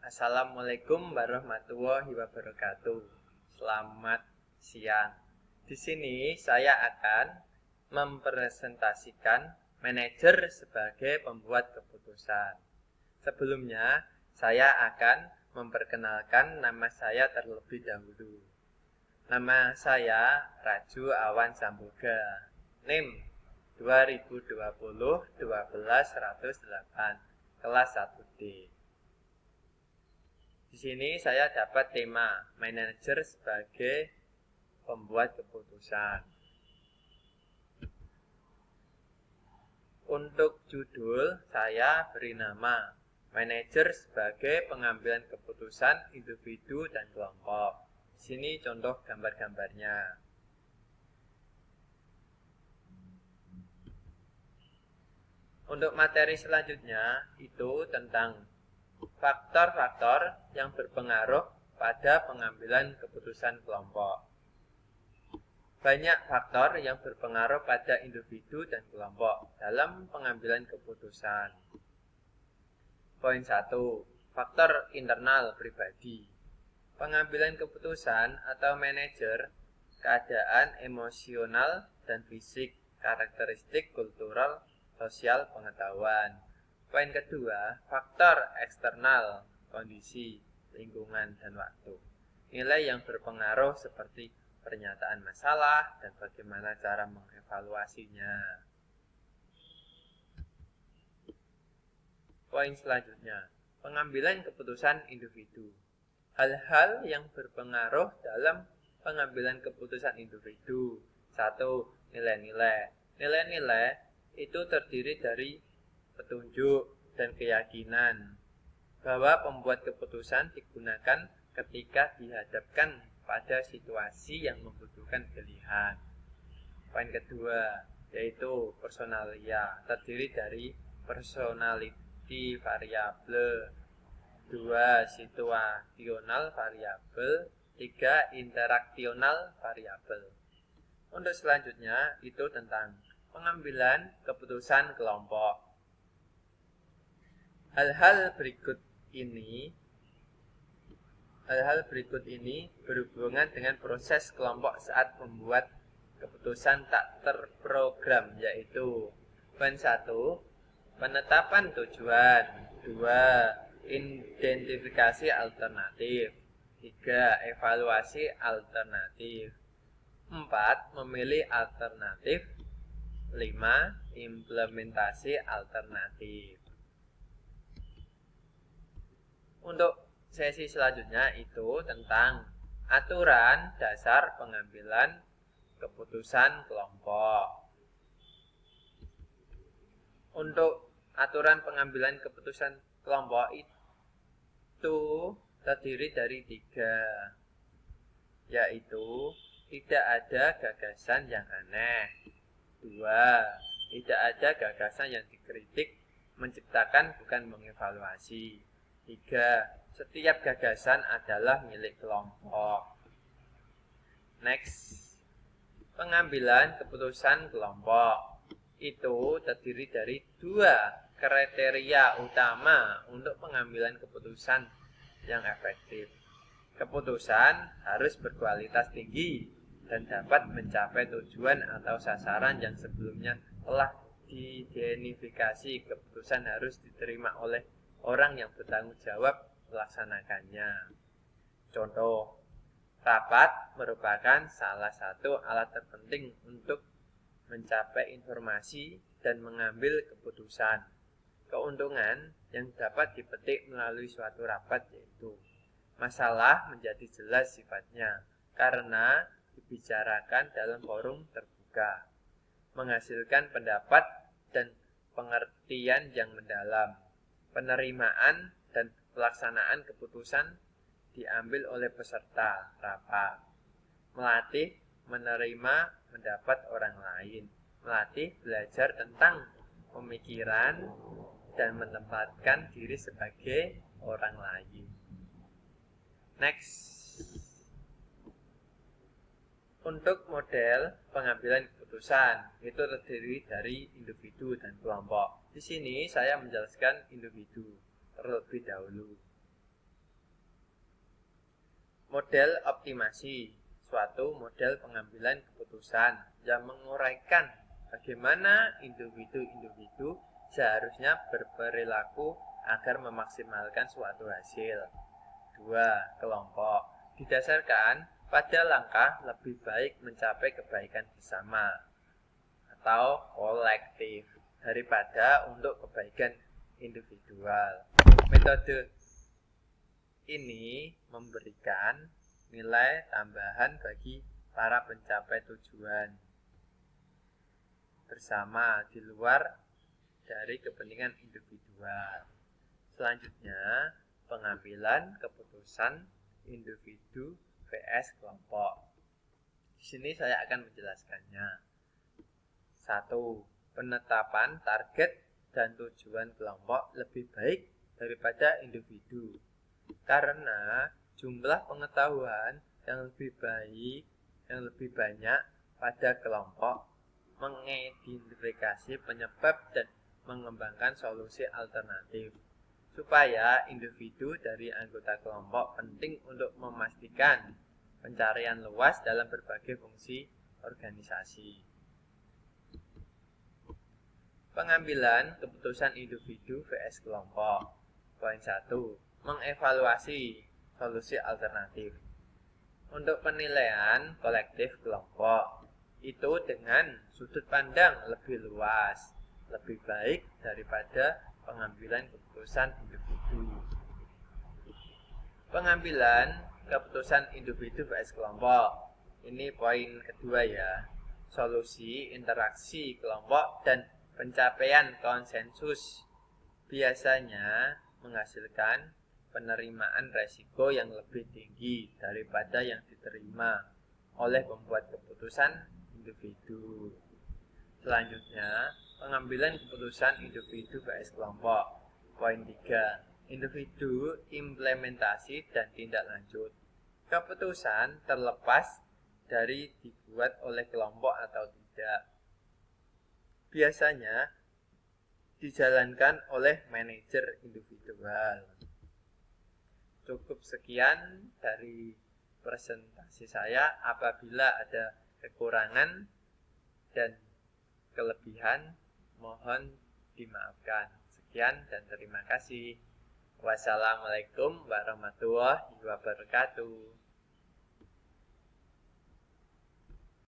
Assalamualaikum warahmatullahi wabarakatuh. Selamat siang. Di sini saya akan mempresentasikan manajer sebagai pembuat keputusan. Sebelumnya, saya akan memperkenalkan nama saya terlebih dahulu. Nama saya Raju Awan Samboga. NIM 2020-12-108, kelas 1D. Di sini saya dapat tema manajer sebagai pembuat keputusan. Untuk judul saya beri nama manajer sebagai pengambilan keputusan individu dan kelompok. Di sini contoh gambar-gambarnya. Untuk materi selanjutnya itu tentang faktor-faktor yang berpengaruh pada pengambilan keputusan kelompok. Banyak faktor yang berpengaruh pada individu dan kelompok dalam pengambilan keputusan. Poin 1. Faktor internal pribadi. Pengambilan keputusan atau manajer, keadaan emosional dan fisik, karakteristik kultural, sosial, pengetahuan. Poin kedua, faktor eksternal, kondisi, lingkungan, dan waktu. Nilai yang berpengaruh seperti pernyataan masalah dan bagaimana cara mengevaluasinya. Poin selanjutnya, pengambilan keputusan individu. Hal-hal yang berpengaruh dalam pengambilan keputusan individu. 1. Nilai-nilai. Nilai-nilai itu terdiri dari petunjuk dan keyakinan bahwa pembuat keputusan digunakan ketika dihadapkan pada situasi yang membutuhkan pilihan. Poin kedua yaitu personalia, terdiri dari personality variable, 2. Situasional variable, 3. Interaksional variable. Untuk selanjutnya itu tentang pengambilan keputusan kelompok. Hal-hal berikut ini berhubungan dengan proses kelompok saat membuat keputusan tak terprogram, yaitu poin 1. Penetapan tujuan, 2. Identifikasi alternatif, 3. Evaluasi alternatif, 4. Memilih alternatif, 5. Implementasi alternatif. Untuk sesi selanjutnya itu tentang aturan dasar pengambilan keputusan kelompok. Untuk aturan pengambilan keputusan kelompok itu terdiri dari 3, yaitu tidak ada gagasan yang aneh, 2. Tidak ada gagasan yang dikritik, menciptakan bukan mengevaluasi, 3. Setiap gagasan adalah milik kelompok. Next, pengambilan keputusan kelompok itu terdiri dari 2 kriteria utama untuk pengambilan keputusan yang efektif. Keputusan harus berkualitas tinggi dan dapat mencapai tujuan atau sasaran yang sebelumnya telah diidentifikasi. Keputusan harus diterima oleh orang yang bertanggung jawab melaksanakannya. Contoh, rapat merupakan salah satu alat terpenting untuk mencapai informasi dan mengambil keputusan. Keuntungan yang dapat dipetik melalui suatu rapat yaitu masalah menjadi jelas sifatnya karena dibicarakan dalam forum terbuka, menghasilkan pendapat dan pengertian yang mendalam. Penerimaan dan pelaksanaan keputusan diambil oleh peserta rapat. Melatih menerima pendapat orang lain, melatih belajar tentang pemikiran dan menempatkan diri sebagai orang lain. Next, untuk model pengambilan keputusan itu terdiri dari individu dan kelompok. Di sini saya menjelaskan individu terlebih dahulu. Model optimasi, suatu model pengambilan keputusan yang menguraikan bagaimana individu-individu seharusnya berperilaku agar memaksimalkan suatu hasil. 2. Kelompok, didasarkan pada langkah lebih baik mencapai kebaikan bersama atau kolektif daripada untuk kebaikan individual. Metode ini memberikan nilai tambahan bagi para pencapai tujuan bersama di luar dari kepentingan individual. Selanjutnya, pengambilan keputusan individu vs kelompok. Di sini saya akan menjelaskannya. 1. Penetapan target dan tujuan kelompok lebih baik daripada individu, karena jumlah pengetahuan yang lebih banyak pada kelompok mengidentifikasi penyebab dan mengembangkan solusi alternatif, supaya individu dari anggota kelompok penting untuk memastikan pencarian luas dalam berbagai fungsi organisasi. Pengambilan keputusan individu vs kelompok. Poin 1. Mengevaluasi solusi alternatif. Untuk penilaian kolektif kelompok, itu dengan sudut pandang lebih luas, lebih baik daripada pengambilan keputusan individu. Pengambilan keputusan individu vs kelompok. Ini poin kedua ya. Solusi interaksi kelompok dan pencapaian konsensus biasanya menghasilkan penerimaan resiko yang lebih tinggi daripada yang diterima oleh pembuat keputusan individu. Selanjutnya, pengambilan keputusan individu vs kelompok. Poin 3. Individu, implementasi, dan tindak lanjut. Keputusan terlepas dari dibuat oleh kelompok atau tidak, biasanya dijalankan oleh manajer individual. Cukup sekian dari presentasi saya. Apabila ada kekurangan dan kelebihan, mohon dimaafkan. Sekian dan terima kasih. Wassalamualaikum warahmatullahi wabarakatuh.